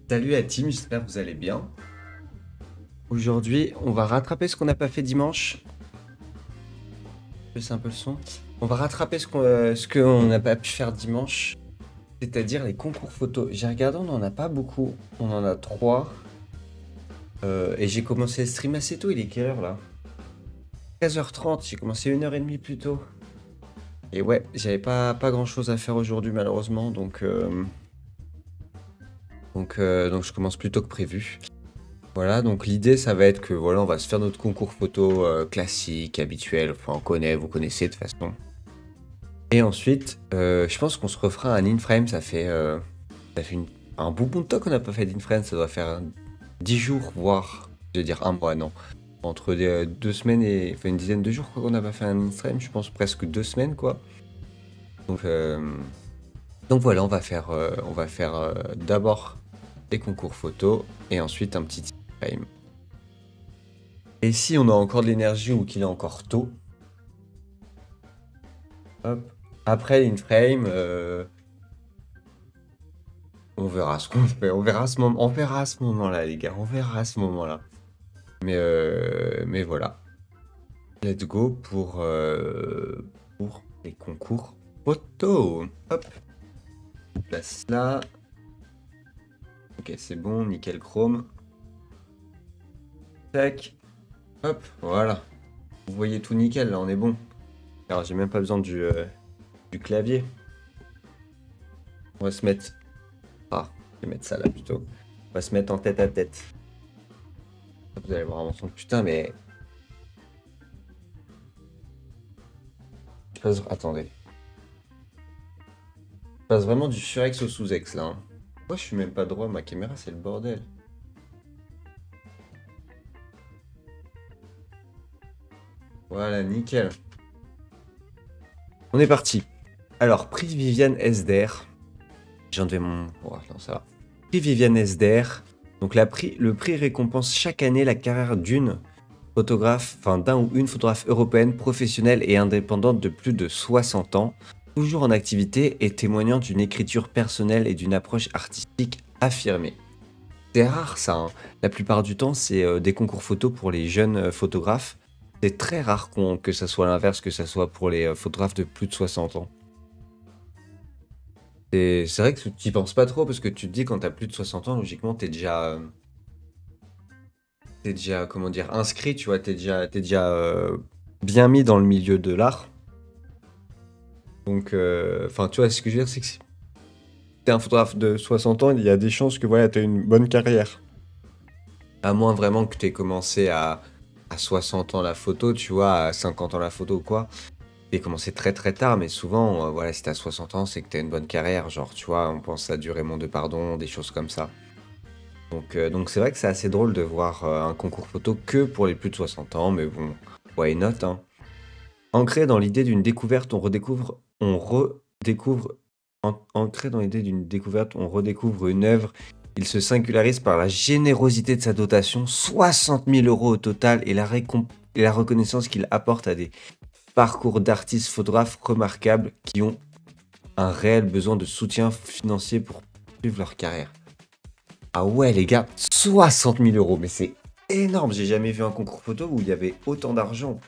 Salut la team, j'espère que vous allez bien. Aujourd'hui, on va rattraper ce qu'on n'a pas fait dimanche. Baisse un peu le son. On va rattraper ce qu'on n'a pas pu faire dimanche, c'est-à-dire les concours photos. J'ai regardé, on n'en a pas beaucoup. On en a 3. Et j'ai commencé le stream assez tôt. Il est quelle heure là? 13h30, j'ai commencé 1h30 plus tôt. Et ouais, j'avais pas grand-chose à faire aujourd'hui malheureusement, donc je commence plus tôt que prévu. Voilà, donc l'idée, ça va être que voilà, on va se faire notre concours photo classique, habituel, enfin on connaît, vous connaissez de toute façon. Et ensuite, je pense qu'on se refera un in-frame, ça fait un bon bout de temps qu'on n'a pas fait d'in-frame, ça doit faire 10 jours, voire, je veux dire un mois, non. Entre 2 semaines et, enfin une dizaine de jours quoi, qu'on n'a pas fait un in-frame, je pense presque 2 semaines quoi. Donc, euh, donc voilà, on va faire d'abord des concours photo et ensuite un petit in-frame. Et si on a encore de l'énergie ou qu'il est encore tôt, hop, après l'inframe, on verra ce qu'on fait. On verra à ce moment-là, les gars. On verra à ce moment-là. Mais voilà. Let's go pour les concours photo. Hop. On place là. Ok, c'est bon. Nickel chrome. Tac. Hop. Voilà. Vous voyez tout nickel, là. On est bon. Alors, j'ai même pas besoin du clavier. On va se mettre... Ah, je vais mettre ça là plutôt. On va se mettre en tête à tête. Vous allez voir mon son. Putain, mais... Attendez. Je passe vraiment du surex au sous-ex là. Hein. Pourquoi je suis même pas droit? Ma caméra, c'est le bordel. Voilà, nickel. On est parti. Alors, prix Viviane SDR. J'ai enlevé mon... Oh, non, ça va. Prix Viviane SDR. Donc le prix récompense chaque année la carrière d'une photographe, enfin d'un ou une photographe européenne professionnelle et indépendante de plus de 60 ans, toujours en activité et témoignant d'une écriture personnelle et d'une approche artistique affirmée. C'est rare ça, hein. La plupart du temps c'est des concours photos pour les jeunes photographes. C'est très rare que ça soit l'inverse, que ça soit pour les photographes de plus de 60 ans. C'est vrai que tu y penses pas trop parce que tu te dis quand t'as plus de 60 ans, logiquement t'es déjà, comment dire, inscrit, tu vois, t'es déjà bien mis dans le milieu de l'art. Donc, enfin, tu vois, ce que je veux dire, c'est que si t'es un photographe de 60 ans, il y a des chances que voilà, t'aies une bonne carrière. À moins vraiment que t'aies commencé à 60 ans la photo, tu vois, à 50 ans la photo ou quoi. T'aies commencé très très tard, mais souvent, voilà, si t'as 60 ans, c'est que t'as une bonne carrière. Genre, tu vois, on pense à du Raymond Depardon, des choses comme ça. Donc c'est vrai que c'est assez drôle de voir un concours photo que pour les plus de 60 ans, mais bon, why not, hein. Ancré dans l'idée d'une découverte, ancré dans l'idée d'une découverte, on redécouvre une œuvre. Il se singularise par la générosité de sa dotation, 60 000 euros au total, et la reconnaissance qu'il apporte à des parcours d'artistes photographes remarquables qui ont un réel besoin de soutien financier pour suivre leur carrière. Ah ouais les gars, 60 000 euros, mais c'est énorme, j'ai jamais vu un concours photo où il y avait autant d'argent.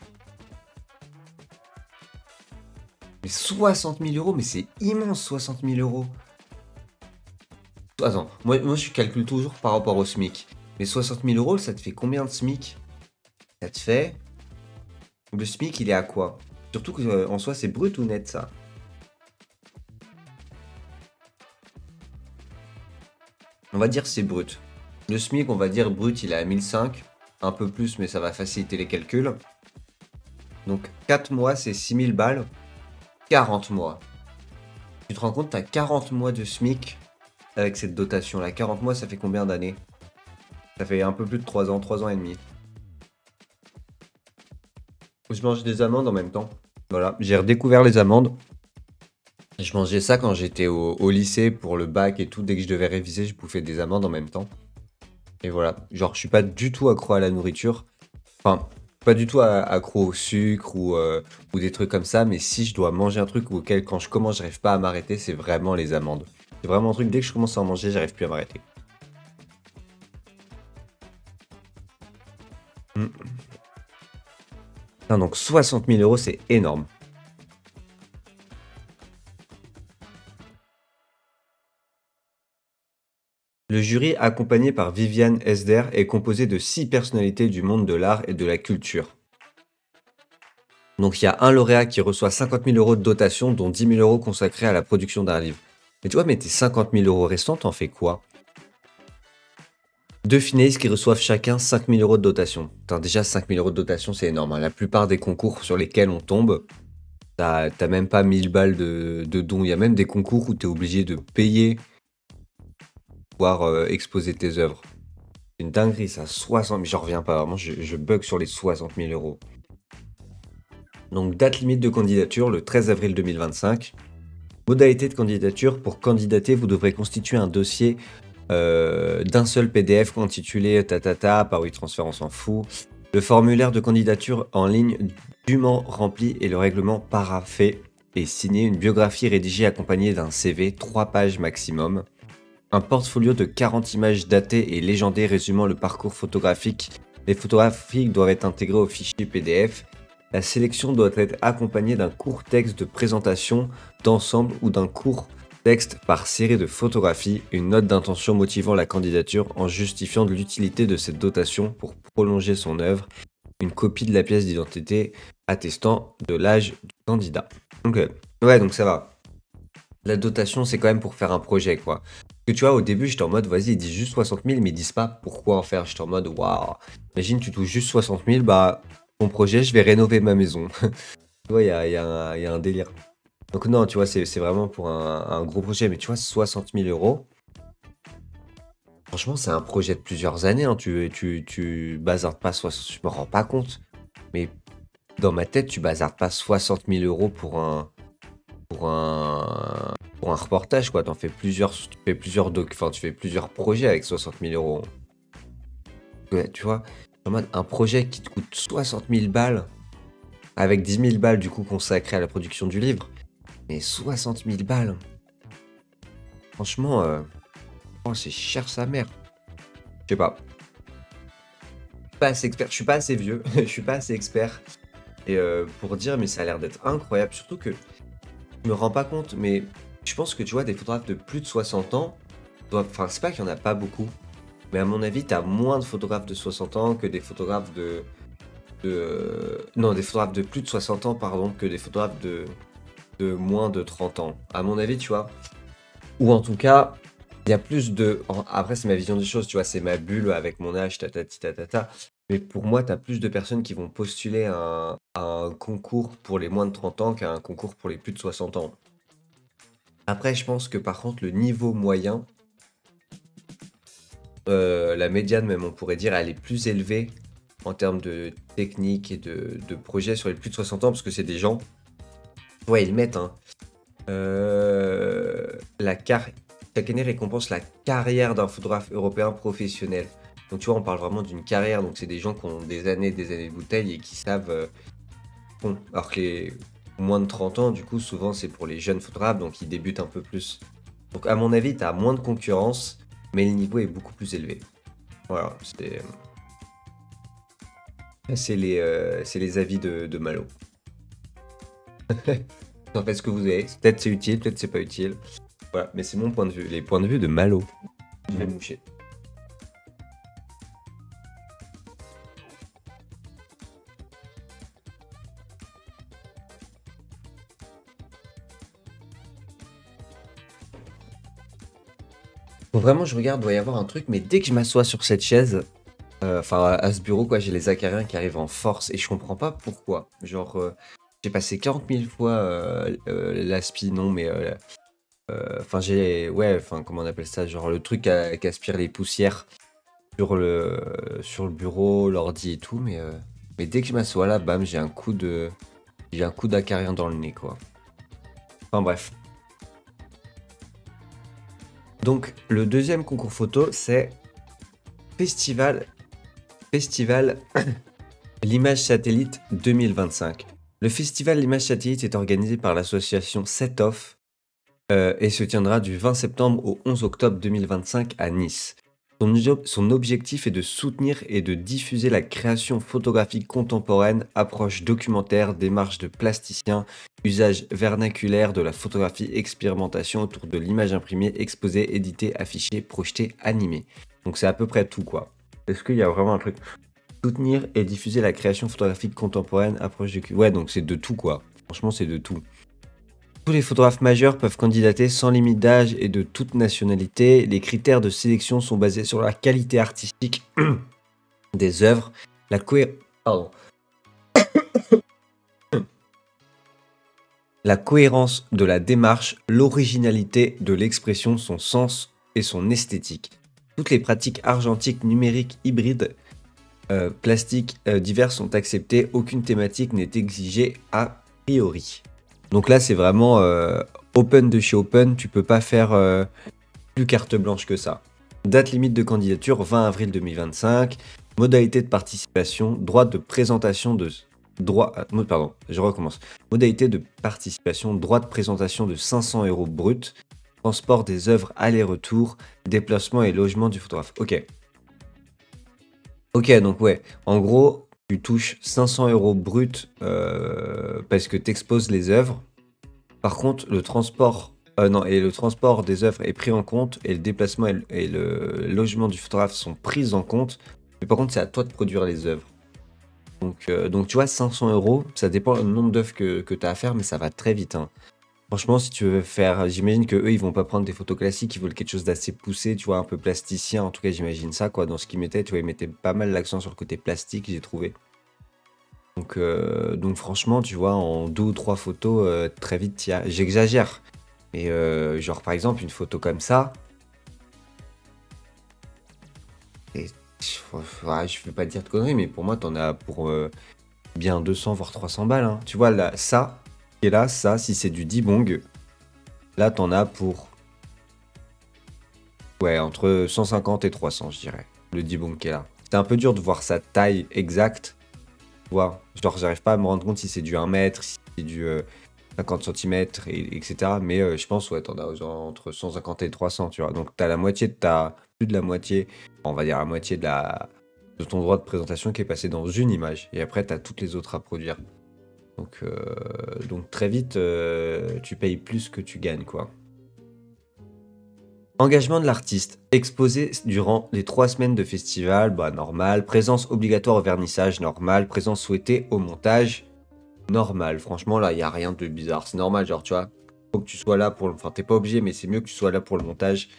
Mais 60 000 euros, mais c'est immense 60 000 euros. Attends, moi je calcule toujours par rapport au SMIC. Mais 60 000 euros, ça te fait combien de SMIC? Ça te fait... Le SMIC, il est à quoi? Surtout qu'en soi, c'est brut ou net ça? On va dire c'est brut. Le SMIC, on va dire brut, il est à 1005. Un peu plus, mais ça va faciliter les calculs. Donc 4 mois, c'est 6000 balles. 40 mois. Tu te rends compte, t'as 40 mois de SMIC avec cette dotation-là. 40 mois, ça fait combien d'années? Ça fait un peu plus de 3 ans, 3 ans et demi. Je mange des amandes en même temps. Voilà, j'ai redécouvert les amandes. Je mangeais ça quand j'étais au lycée pour le bac et tout. Dès que je devais réviser, je bouffais des amandes en même temps. Et voilà, genre je suis pas du tout accro à la nourriture. Enfin, pas du tout accro au sucre ou des trucs comme ça. Mais si je dois manger un truc auquel quand je commence, j'arrive pas à m'arrêter, c'est vraiment les amandes. C'est vraiment un truc, dès que je commence à en manger, j'arrive plus à m'arrêter. Donc 60 000 euros, c'est énorme. Le jury, accompagné par Viviane Esder, est composé de 6 personnalités du monde de l'art et de la culture. Donc il y a un lauréat qui reçoit 50 000 euros de dotation, dont 10 000 euros consacrés à la production d'un livre. Mais tu vois, mais tes 50 000 euros restants, t'en fais quoi? Deux finalistes qui reçoivent chacun 5 000 euros de dotation. Putain, déjà 5 000 euros de dotation, c'est énorme, hein. La plupart des concours sur lesquels on tombe, t'as même pas 1000 balles de dons. Il y a même des concours où t'es obligé de payer pour pouvoir exposer tes œuvres. C'est une dinguerie, ça. 60 000, j'en reviens pas, vraiment, je bug sur les 60 000 euros. Donc, date limite de candidature, le 13 avril 2025. Modalité de candidature, pour candidater, vous devrez constituer un dossier d'un seul PDF intitulé tatata, par WeTransfer, on s'en fout. Le formulaire de candidature en ligne dûment rempli et le règlement paraphé et signé. Une biographie rédigée accompagnée d'un CV, 3 pages maximum. Un portfolio de 40 images datées et légendées résumant le parcours photographique. Les photographies doivent être intégrées au fichier PDF. La sélection doit être accompagnée d'un court texte de présentation d'ensemble ou d'un court texte par série de photographies, une note d'intention motivant la candidature en justifiant de l'utilité de cette dotation pour prolonger son œuvre, une copie de la pièce d'identité attestant de l'âge du candidat. Ok, ouais, donc ça va. La dotation, c'est quand même pour faire un projet, quoi. Parce que tu vois, au début, j'étais en mode, vas-y, ils disent juste 60 000, mais ils disent pas pourquoi en faire. J'étais en mode, waouh, imagine, tu touches juste 60 000, bah, mon projet, je vais rénover ma maison. Tu vois, il y a un délire. Donc non, tu vois, c'est vraiment pour un gros projet. Mais tu vois, 60 000 euros, franchement, c'est un projet de plusieurs années, hein. Tu bazardes pas 60... Je me rends pas compte. Mais dans ma tête, tu bazardes pas 60 000 euros pour un reportage, quoi. Tu fais plusieurs enfin, tu fais plusieurs projets avec 60 000 euros. Ouais, tu vois, en mode, un projet qui te coûte 60 000 balles, avec 10 000 balles du coup consacrées à la production du livre. Mais 60 000 balles. Franchement, oh, c'est cher sa mère. Je sais pas. Pas assez expert. Je suis pas assez vieux. Je suis pas assez expert. Et pour dire, mais ça a l'air d'être incroyable. Surtout que je me rends pas compte, mais je pense que tu vois, des photographes de plus de 60 ans doivent. Enfin, c'est pas qu'il y en a pas beaucoup. Mais à mon avis, t'as moins de photographes de 60 ans que des photographes non, des photographes de plus de 60 ans, pardon, que des photographes de moins de 30 ans. À mon avis, tu vois. Ou en tout cas, il y a plus de... Après, c'est ma vision des choses, tu vois, c'est ma bulle avec mon âge, tatati tatata. Mais pour moi, tu as plus de personnes qui vont postuler à un concours pour les moins de 30 ans qu'à un concours pour les plus de 60 ans. Après, je pense que par contre, le niveau moyen, la médiane même, on pourrait dire, elle est plus élevée en termes de technique et de projet sur les plus de 60 ans, parce que c'est des gens... Ouais, ils mettent, hein. Chaque année récompense la carrière d'un photographe européen professionnel. Donc tu vois, on parle vraiment d'une carrière, donc c'est des gens qui ont des années de bouteilles et qui savent... bon, alors que les moins de 30 ans, du coup, souvent c'est pour les jeunes photographes, donc ils débutent un peu plus. Donc à mon avis, tu as moins de concurrence, mais le niveau est beaucoup plus élevé. Voilà, c'est les avis de Malo. En fait, ce que vous avez, peut-être c'est utile, peut-être c'est pas utile. Voilà, mais c'est mon point de vue, les points de vue de Malo. Je vais me moucher. Faut vraiment, je regarde, doit y avoir un truc, mais dès que je m'assois sur cette chaise, enfin à ce bureau, quoi, j'ai les acariens qui arrivent en force et je comprends pas pourquoi. Genre, j'ai passé 40 000 fois l'aspi, non, mais enfin ouais, enfin comment on appelle ça, genre le truc qui aspire les poussières sur le bureau, l'ordi et tout, mais dès que je m'assois là, bam, j'ai un coup d'acarien dans le nez, quoi. Enfin bref. Donc le deuxième concours photo, c'est Festival L'Image Satellite 2025. Le festival L'Image Satellite est organisé par l'association Set-Off et se tiendra du 20 septembre au 11 octobre 2025 à Nice. Son objectif est de soutenir et de diffuser la création photographique contemporaine, approche documentaire, démarche de plasticien, usage vernaculaire de la photographie, expérimentation autour de l'image imprimée, exposée, éditée, affichée, projetée, animée. Donc c'est à peu près tout quoi. Est-ce qu'il y a vraiment un truc? Soutenir et diffuser la création photographique contemporaine, approche de... Ouais, donc c'est de tout quoi. Franchement, c'est de tout. Tous les photographes majeurs peuvent candidater sans limite d'âge et de toute nationalité. Les critères de sélection sont basés sur la qualité artistique des œuvres, la cohérence de la démarche, l'originalité de l'expression, son sens et son esthétique. Toutes les pratiques argentiques, numériques, hybrides, plastiques diverses sont acceptées. Aucune thématique n'est exigée a priori. Donc là, c'est vraiment open de chez open. Tu peux pas faire plus carte blanche que ça. Date limite de candidature 20 avril 2025. Modalité de participation, droit de présentation de... Modalité de participation, droit de présentation de 500 € brut. Transport des œuvres aller-retour, déplacement et logement du photographe. Ok. Ok, donc ouais. En gros, tu touches 500 € brut parce que tu exposes les œuvres. Par contre, le transport des œuvres est pris en compte et le déplacement et le logement du photographe sont pris en compte. Mais par contre, c'est à toi de produire les œuvres. Donc tu vois, 500 €, ça dépend du nombre d'œuvres que tu as à faire, mais ça va très vite, hein. Franchement, si tu veux faire, j'imagine que eux, ils vont pas prendre des photos classiques, ils veulent quelque chose d'assez poussé, tu vois, un peu plasticien. En tout cas, j'imagine ça, quoi. Dans ce qu'ils mettaient, tu vois, ils mettaient pas mal l'accent sur le côté plastique, j'ai trouvé. Donc franchement, tu vois, en 2 ou 3 photos, très vite, j'exagère. Mais genre, par exemple, une photo comme ça, et, ouais, je vais pas te dire de conneries, mais pour moi, t'en as pour bien 200, voire 300 balles, hein. Tu vois, là, ça, et là, ça, si c'est du Dibong, là, t'en as pour, ouais, entre 150 et 300, je dirais, le Dibong qui est là. C'est un peu dur de voir sa taille exacte. Vois, genre, j'arrive pas à me rendre compte si c'est du 1 mètre, si c'est du 50 cm, etc. Mais je pense, ouais, t'en as entre 150 et 300, tu vois. Donc, t'as la moitié de plus de la moitié, on va dire la moitié de ton droit de présentation qui est passé dans une image. Et après, t'as toutes les autres à produire. Donc très vite, tu payes plus que tu gagnes, quoi. Engagement de l'artiste. Exposé durant les 3 semaines de festival, bah normal. Présence obligatoire au vernissage, normal. Présence souhaitée au montage, normal. Franchement, là, il n'y a rien de bizarre. C'est normal, genre, tu vois. Faut que tu sois là pour le... Enfin, t'es pas obligé, mais c'est mieux que tu sois là pour le montage.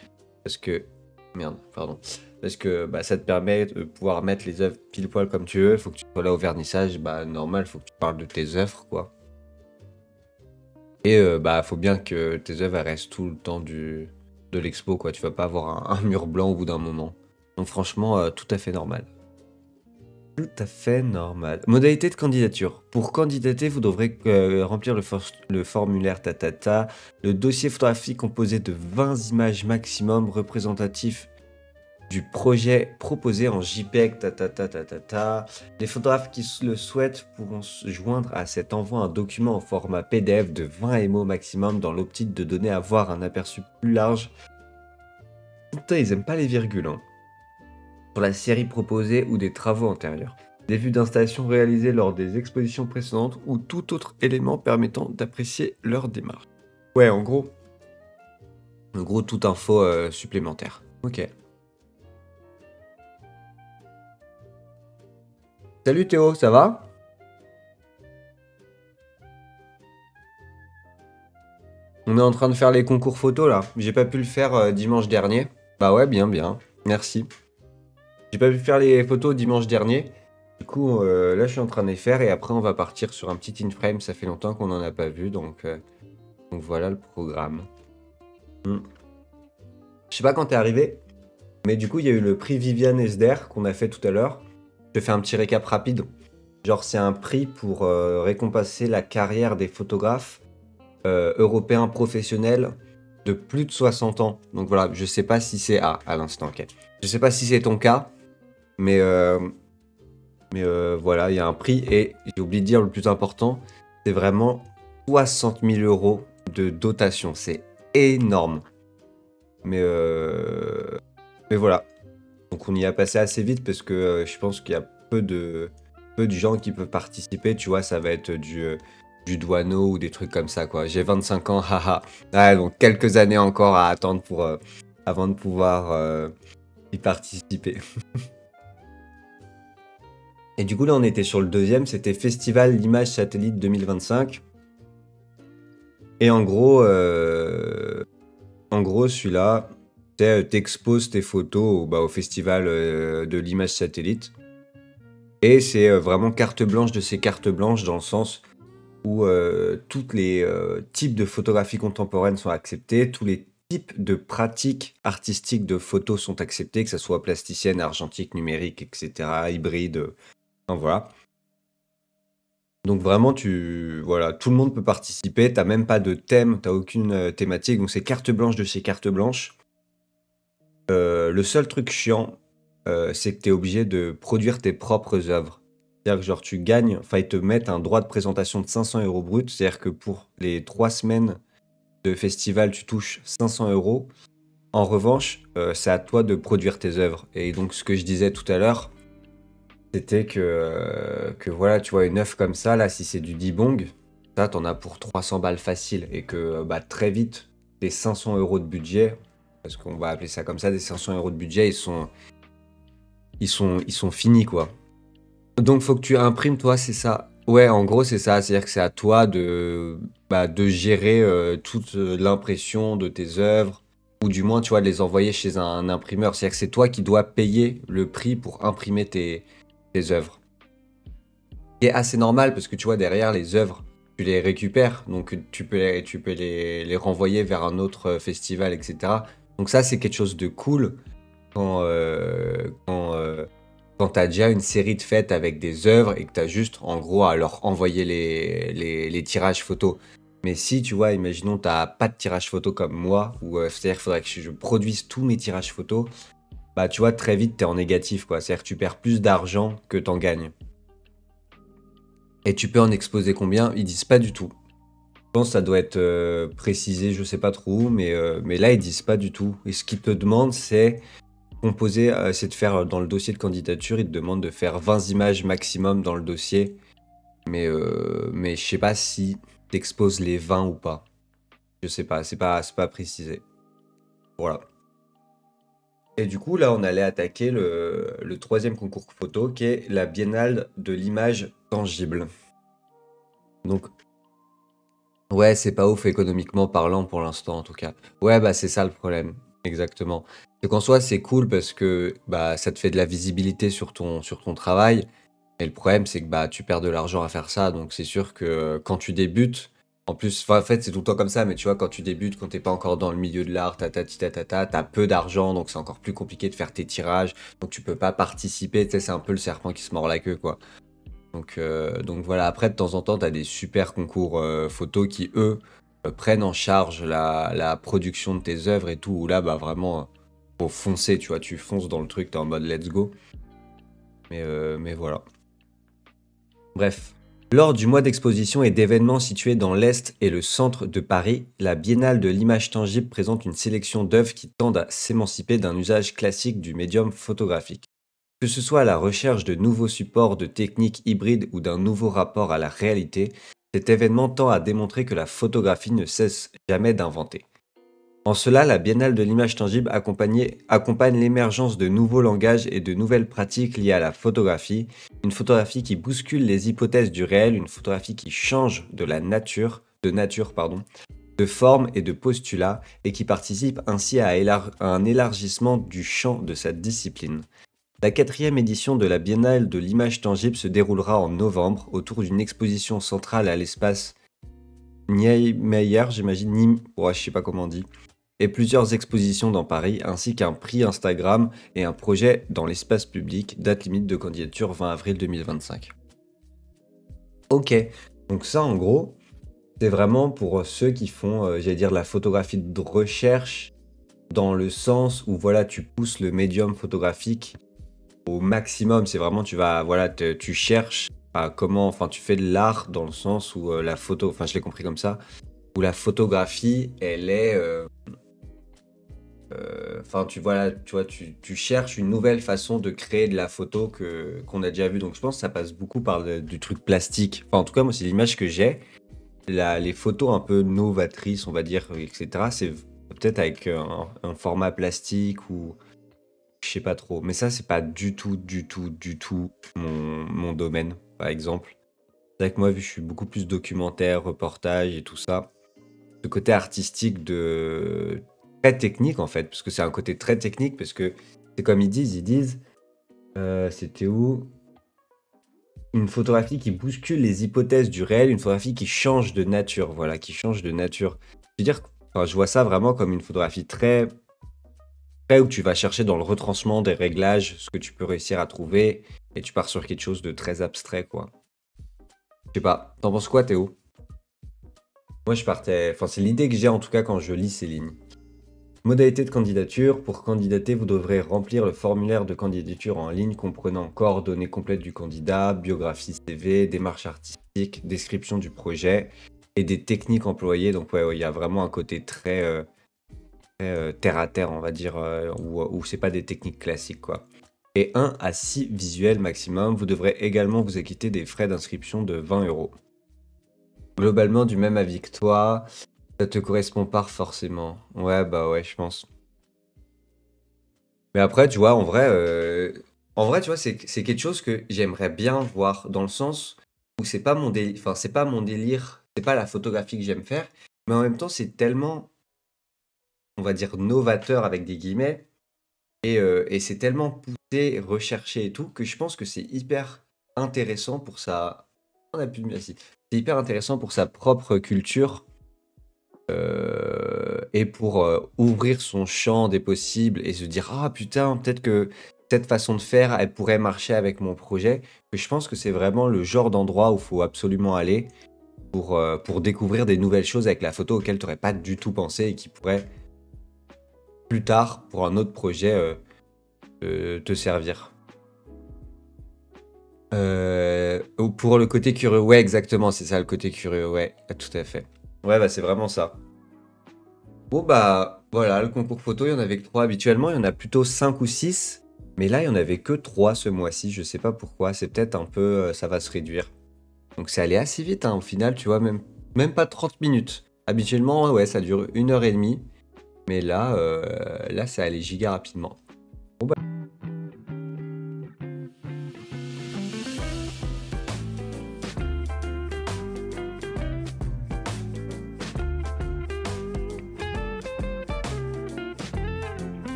Parce que... Merde, pardon. Parce que bah, ça te permet de pouvoir mettre les œuvres pile poil comme tu veux. Faut que tu sois là au vernissage. Bah, normal, faut que tu parles de tes œuvres, quoi. Et bah, faut bien que tes œuvres elles restent tout le temps de l'expo, quoi. Tu vas pas avoir un mur blanc au bout d'un moment. Donc franchement, tout à fait normal. Tout à fait normal. Modalité de candidature. Pour candidater, vous devrez remplir le formulaire tatata. Le dossier photographique composé de 20 images maximum représentatifs du projet proposé en JPEG, tatata. Les photographes qui le souhaitent pourront se joindre à cet envoi un document en format PDF de 20 MO maximum dans l'optique de donner à voir un aperçu plus large. Putain, ils aiment pas les virgules, hein. Sur la série proposée ou des travaux antérieurs. Des vues d'installation réalisées lors des expositions précédentes ou tout autre élément permettant d'apprécier leur démarche. Ouais, en gros, toute info supplémentaire. Ok. Salut Théo, ça va? On est en train de faire les concours photos là. J'ai pas pu le faire dimanche dernier. Bah ouais, bien, bien. Merci. J'ai pas pu faire les photos dimanche dernier. Du coup, là, je suis en train de les faire et après, on va partir sur un petit in-frame. Ça fait longtemps qu'on en a pas vu, donc voilà le programme. Je sais pas quand t'es arrivé, mais du coup, il y a eu le prix Viviane Esder qu'on a fait tout à l'heure. Je te fais un petit récap rapide. Genre, c'est un prix pour récompenser la carrière des photographes européens professionnels de plus de 60 ans. Donc voilà, je sais pas si c'est... Ah, à l'instant, ok. Je sais pas si c'est ton cas, mais voilà, il y a un prix et j'ai oublié de dire le plus important, c'est vraiment 60 000 € de dotation. C'est énorme. Mais voilà. Donc on y a passé assez vite parce que je pense qu'il y a peu de gens qui peuvent participer. Tu vois, ça va être du douaneau ou des trucs comme ça, quoi. J'ai 25 ans, haha. Ouais, donc quelques années encore à attendre avant de pouvoir y participer. Et du coup, là, on était sur le deuxième, c'était Festival l'image satellite 2025. Et en gros, celui-là, t'exposes tes photos au festival de l'image satellite. Et c'est vraiment carte blanche de ces cartes blanches dans le sens où tous les types de photographie contemporaine sont acceptés, tous les types de pratiques artistiques de photos sont acceptés, que ce soit plasticienne, argentique, numérique, etc., hybride. Enfin, voilà. Donc vraiment, voilà, tout le monde peut participer, t'as même pas de thème, t'as aucune thématique, donc c'est carte blanche de chez carte blanche. Le seul truc chiant, c'est que t'es obligé de produire tes propres œuvres. C'est-à-dire que genre tu gagnes, enfin ils te mettent un droit de présentation de 500 euros brut, c'est-à-dire que pour les 3 semaines de festival, tu touches 500 euros. En revanche, c'est à toi de produire tes œuvres. Et donc ce que je disais tout à l'heure, c'était que voilà, tu vois, une œuvre comme ça, là, si c'est du Dibong, ça, t'en as pour 300 balles facile. Et que bah, très vite, les 500 euros de budget, parce qu'on va appeler ça comme ça, des 500 euros de budget, ils sont finis, quoi. Donc, faut que tu imprimes, toi, c'est ça. Ouais, en gros, c'est ça. C'est-à-dire que c'est à toi de gérer toute l'impression de tes œuvres, ou du moins, tu vois, de les envoyer chez un imprimeur. C'est-à-dire que c'est toi qui dois payer le prix pour imprimer tes œuvres. Qui est assez normal parce que tu vois, derrière les œuvres, tu les récupères, donc tu peux les renvoyer vers un autre festival, etc. Donc ça, c'est quelque chose de cool quand tu as déjà une série de fêtes avec des œuvres et que tu as juste, en gros, à leur envoyer les tirages photos. Mais si, tu vois, imaginons, tu n'as pas de tirage photo comme moi, ou c'est-à-dire qu'il faudrait que je produise tous mes tirages photos, bah tu vois, très vite, tu es en négatif, quoi. C'est-à-dire que tu perds plus d'argent que tu en gagnes. Et tu peux en exposer combien? Ils disent pas du tout. Je pense que ça doit être précisé, je sais pas trop où, mais là, ils disent pas du tout. Et ce qu'ils te demandent, c'est c'est de faire dans le dossier de candidature, ils te demandent de faire 20 images maximum dans le dossier. Mais je sais pas si t'exposes les 20 ou pas. Je sais pas, c'est pas précisé. Voilà. Et du coup, là, on allait attaquer le troisième concours photo, qui est la Biennale de l'image tangible. Donc, ouais, c'est pas ouf économiquement parlant pour l'instant, en tout cas. Ouais, bah c'est ça le problème, exactement. C'est qu'en soi, c'est cool parce que bah ça te fait de la visibilité sur ton travail. Et le problème, c'est que bah tu perds de l'argent à faire ça. Donc c'est sûr que quand tu débutes, en plus, enfin, en fait, c'est tout le temps comme ça, mais tu vois, quand tu débutes, quand t'es pas encore dans le milieu de l'art, t'as peu d'argent, donc c'est encore plus compliqué de faire tes tirages. Donc tu peux pas participer, tu sais, c'est un peu le serpent qui se mord la queue, quoi. Donc voilà, après de temps en temps, tu as des super concours photos qui, eux, prennent en charge la production de tes œuvres et tout, où là, bah vraiment, faut foncer, tu vois, tu fonces dans le truc, t'es en mode let's go. Mais voilà. Bref. Lors du mois d'exposition et d'événements situés dans l'Est et le centre de Paris, la Biennale de l'image tangible présente une sélection d'œuvres qui tendent à s'émanciper d'un usage classique du médium photographique. Que ce soit à la recherche de nouveaux supports, de techniques hybrides ou d'un nouveau rapport à la réalité, cet événement tend à démontrer que la photographie ne cesse jamais d'inventer. En cela, la Biennale de l'image tangible accompagne l'émergence de nouveaux langages et de nouvelles pratiques liées à la photographie, une photographie qui bouscule les hypothèses du réel, une photographie qui change de nature, de forme et de postulat, et qui participe ainsi à un élargissement du champ de sa discipline. La quatrième édition de la Biennale de l'image tangible se déroulera en novembre autour d'une exposition centrale à l'espace Niemeyer, j'imagine, ouais, je sais pas comment on dit, et plusieurs expositions dans Paris, ainsi qu'un prix Instagram et un projet dans l'espace public, date limite de candidature 20 avril 2025. Ok, donc ça en gros, c'est vraiment pour ceux qui font, j'allais dire, la photographie de recherche, dans le sens où voilà, tu pousses le médium photographique au maximum. C'est vraiment, voilà, tu cherches à comment, enfin, tu fais de l'art dans le sens où la photo, enfin, je l'ai compris comme ça, où la photographie, elle est, enfin, tu cherches une nouvelle façon de créer de la photo qu'on a déjà vu. Donc, je pense que ça passe beaucoup par du truc plastique. Enfin, en tout cas, moi, c'est l'image que j'ai. Les photos un peu novatrices, on va dire, etc. C'est peut-être avec un format plastique ou je sais pas trop. Mais ça, c'est pas du tout, du tout, du tout mon domaine, par exemple. C'est vrai que moi, vu que je suis beaucoup plus documentaire, reportage et tout ça, ce côté artistique de très technique en fait, parce que c'est un côté très technique, parce que c'est comme ils disent, c'était où? Une photographie qui bouscule les hypothèses du réel, une photographie qui change de nature, voilà, qui change de nature. Je veux dire, enfin, je vois ça vraiment comme une photographie très où tu vas chercher dans le retranchement des réglages ce que tu peux réussir à trouver, et tu pars sur quelque chose de très abstrait, quoi. Je sais pas, t'en penses quoi, Théo? Moi, je partais, enfin, c'est l'idée que j'ai en tout cas quand je lis ces lignes. Modalité de candidature. Pour candidater, vous devrez remplir le formulaire de candidature en ligne comprenant coordonnées complètes du candidat, biographie CV, démarche artistique, description du projet et des techniques employées. Donc ouais, il y a vraiment un côté très terre à terre, on va dire, où c'est pas des techniques classiques, quoi. Et 1 à 6 visuels maximum. Vous devrez également vous acquitter des frais d'inscription de 20 €. Globalement, du même avis que toi, ça te correspond pas forcément. Ouais, bah ouais, je pense. Mais après, tu vois, en vrai, tu vois, c'est quelque chose que j'aimerais bien voir dans le sens où c'est pas mon délire, enfin, c'est pas mon délire, c'est pas la photographie que j'aime faire, mais en même temps, c'est tellement, on va dire, novateur avec des guillemets, et c'est tellement poussé, recherché et tout, que je pense que c'est hyper intéressant pour sa... On a plus de merci. C'est hyper intéressant pour sa propre culture et pour ouvrir son champ des possibles et se dire ah putain, peut-être que cette façon de faire, elle pourrait marcher avec mon projet. Que je pense que c'est vraiment le genre d'endroit où il faut absolument aller pour découvrir des nouvelles choses avec la photo auxquelles tu n'aurais pas du tout pensé et qui pourraient plus tard, pour un autre projet, te servir. Ou pour le côté curieux, ouais, exactement, c'est ça le côté curieux, ouais, tout à fait. Ouais, bah c'est vraiment ça. Bon, bah voilà, le concours photo, il y en avait que 3 habituellement, il y en a plutôt 5 ou 6. Mais là, il y en avait que 3 ce mois-ci, je sais pas pourquoi, c'est peut-être un peu, ça va se réduire. Donc c'est allé assez vite, hein, au final, tu vois, même pas 30 minutes. Habituellement, ouais, ça dure 1 heure et demie, mais là, là, c'est allé giga rapidement.